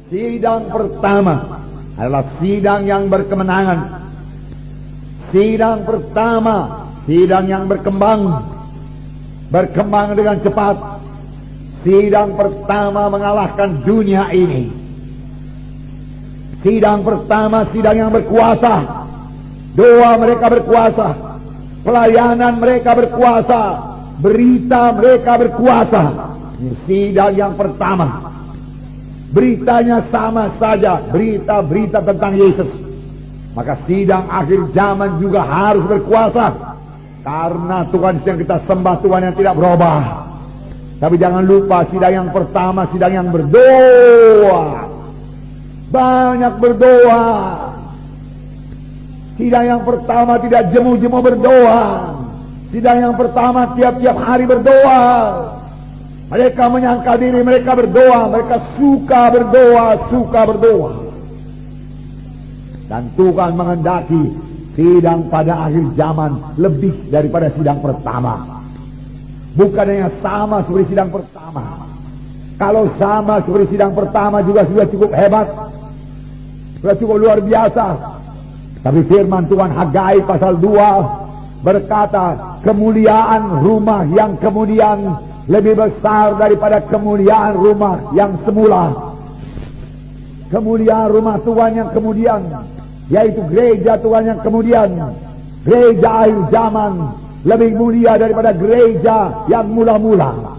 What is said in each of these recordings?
Sidang pertama adalah sidang yang berkemenangan. Sidang pertama, sidang yang berkembang dengan cepat. Sidang pertama mengalahkan dunia ini. Sidang pertama, sidang yang berkuasa. Doa mereka berkuasa, pelayanan mereka berkuasa, berita mereka berkuasa. Ini sidang yang pertama. Beritanya sama saja, berita-berita tentang Yesus. Maka sidang akhir zaman juga harus berkuasa, karena Tuhan yang kita sembah, Tuhan yang tidak berubah. Tapi jangan lupa, sidang yang pertama, sidang yang berdoa. Banyak berdoa. Sidang yang pertama tidak jemu-jemu berdoa. Sidang yang pertama tiap-tiap hari berdoa. Mereka menyangka diri mereka berdoa, mereka suka berdoa. Dan Tuhan menghendaki sidang pada akhir zaman lebih daripada sidang pertama. Bukan hanya sama seperti sidang pertama. Kalau sama seperti sidang pertama juga sudah cukup hebat, sudah cukup luar biasa. Tapi firman Tuhan Hagai pasal 2 berkata, kemuliaan rumah yang kemudian lebih besar daripada kemuliaan rumah yang semula. Kemuliaan rumah Tuhan yang kemudian, yaitu gereja Tuhan yang kemudian, gereja akhir zaman, lebih mulia daripada gereja yang mula-mula.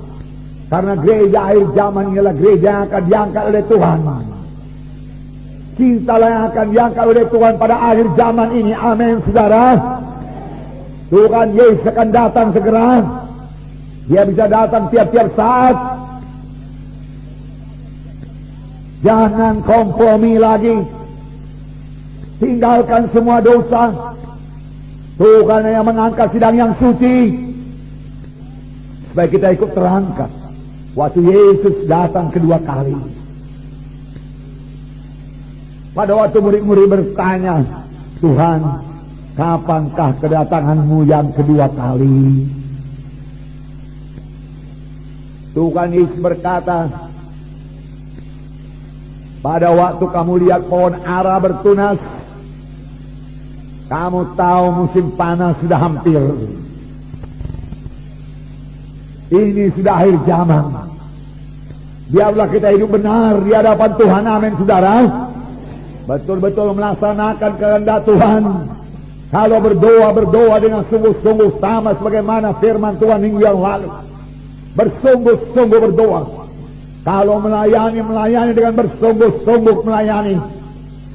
Karena gereja akhir zaman ialah gereja yang akan diangkat oleh Tuhan. Cintalah yang akan diangkat oleh Tuhan pada akhir zaman ini. Amin, saudara. Tuhan Yesus akan datang segera. Dia bisa datang tiap-tiap saat. Jangan kompromi lagi. Tinggalkan semua dosa. Tuhan yang mengangkat sidang yang suci, supaya kita ikut terangkat waktu Yesus datang kedua kali. Pada waktu murid-murid bertanya, Tuhan, kapankah kedatanganmu yang kedua kali? Tuhan Yesus berkata, pada waktu kamu lihat pohon ara bertunas, kamu tahu musim panas sudah hampir. Ini sudah akhir zaman. Biarlah kita hidup benar di hadapan Tuhan. Amin, saudara. Betul-betul melaksanakan kehendak Tuhan. Kalau berdoa dengan sungguh-sungguh, sama sebagaimana firman Tuhan minggu yang lalu. Bersungguh-sungguh berdoa. Kalau melayani dengan bersungguh-sungguh melayani.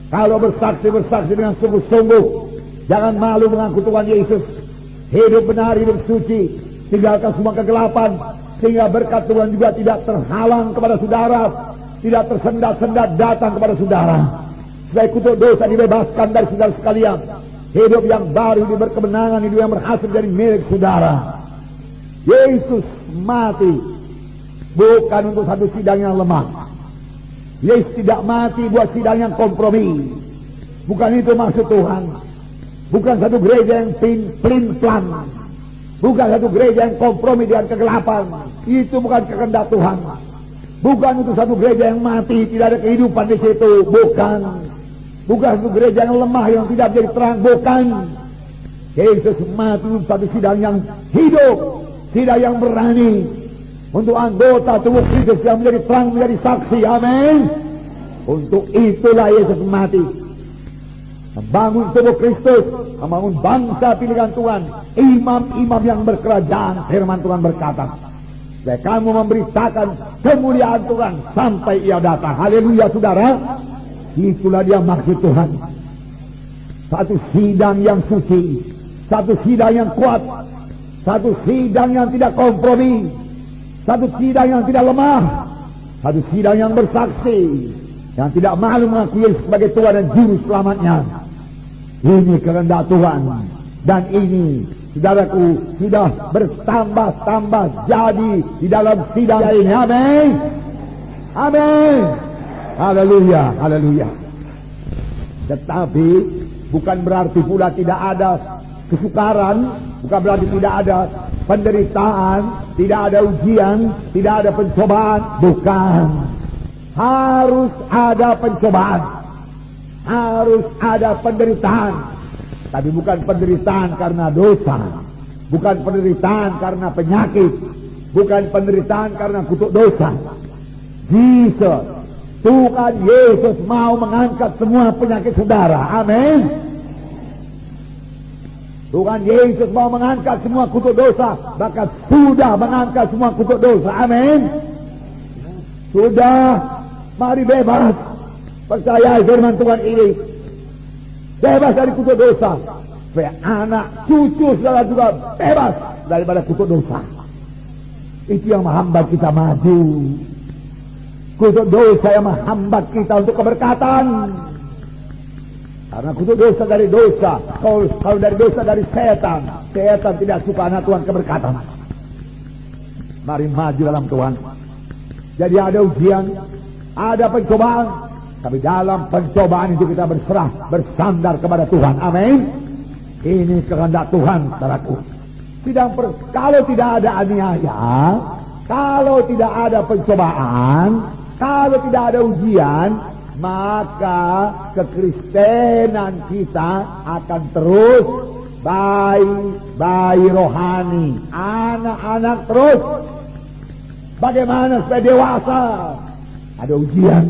Kalau bersaksi dengan sungguh-sungguh. Jangan malu mengaku Tuhan Yesus. Hidup benar, hidup suci. Tinggalkan semua kegelapan, sehingga berkat Tuhan juga tidak terhalang kepada saudara, tidak tersendat-sendat datang kepada saudara. Supaya kutuk dosa dibebaskan dari saudara sekalian. Hidup yang baru, hidup berkemenangan, hidup yang berhasil dari milik saudara. Yesus mati bukan untuk satu sidang yang lemah. Yesus tidak mati buat sidang yang kompromi. Bukan itu maksud Tuhan. Bukan satu gereja yang plin-plan. Bukan satu gereja yang kompromi dengan kegelapan. Itu bukan kehendak Tuhan. Bukan untuk satu gereja yang mati, tidak ada kehidupan di situ. Bukan. Bukan satu gereja yang lemah, yang tidak menjadi terang. Bukan. Yesus mati untuk satu sidang yang hidup, sidang yang berani, untuk anggota tubuh Kristus yang menjadi terang, menjadi saksi. Amin. Untuk itulah Yesus mati. Membangun tubuh Kristus, membangun bangsa pilihan Tuhan, imam-imam yang berkerajaan. Firman Tuhan berkata, supaya kamu memberitakan kemuliaan Tuhan sampai ia datang. Haleluya, saudara. Itulah dia maksud Tuhan. Satu sidang yang suci, satu sidang yang kuat, satu sidang yang tidak kompromi, satu sidang yang tidak lemah, satu sidang yang bersaksi, yang tidak malu mengakui sebagai Tuhan dan Juru Selamatnya. Ini kehendak Tuhan. Dan ini, saudaraku, sudah bertambah-tambah jadi di dalam sidang ini. Amin. Amin. Haleluya, haleluya. Tetapi bukan berarti pula tidak ada kesukaran, bukan berarti tidak ada penderitaan, tidak ada ujian, tidak ada pencobaan. Bukan. harus ada pencobaan, harus ada penderitaan. Tapi bukan penderitaan karena dosa, bukan penderitaan karena penyakit, bukan penderitaan karena kutuk dosa. Jesus, Tuhan Yesus mau mengangkat semua penyakit saudara. Amin. Tuhan Yesus mau mengangkat semua kutuk dosa, bahkan sudah mengangkat semua kutuk dosa. Amin. Sudah, mari bebas. Percaya firman Tuhan ini. Bebas dari kutuk dosa. Supaya anak cucu saudara juga bebas daripada kutuk dosa. Itu yang menghambat kita maju. Kutuk dosa yang menghambat kita untuk keberkatan. Karena kutuk dosa dari dosa. Kalau dari dosa dari setan. Setan tidak suka anak Tuhan keberkatan. Mari maju dalam Tuhan. Jadi ada ujian, ada pencobaan. Tapi dalam pencobaan itu kita berserah, bersandar kepada Tuhan. Amin. Ini kehendak Tuhan, saudaraku. Kalau tidak ada aniaya, kalau tidak ada pencobaan, kalau tidak ada ujian, maka kekristenan kita akan terus bayi rohani, anak-anak terus. Bagaimana supaya dewasa? Ada ujian,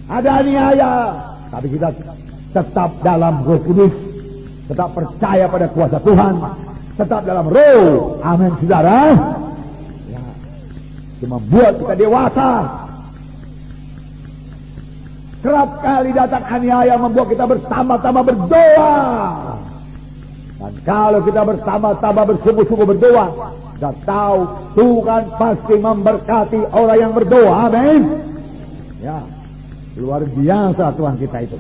ada aniaya, tapi kita tetap dalam Roh Kudus, tetap percaya pada kuasa Tuhan, tetap dalam Roh. Amin, saudara. Ya, itu membuat kita dewasa. Kerap kali datang aniaya membuat kita bersama-sama berdoa. Dan kalau kita bersama-sama bersungguh-sungguh berdoa, kita tahu Tuhan pasti memberkati orang yang berdoa. Amin. Ya, luar biasa Tuhan kita itu.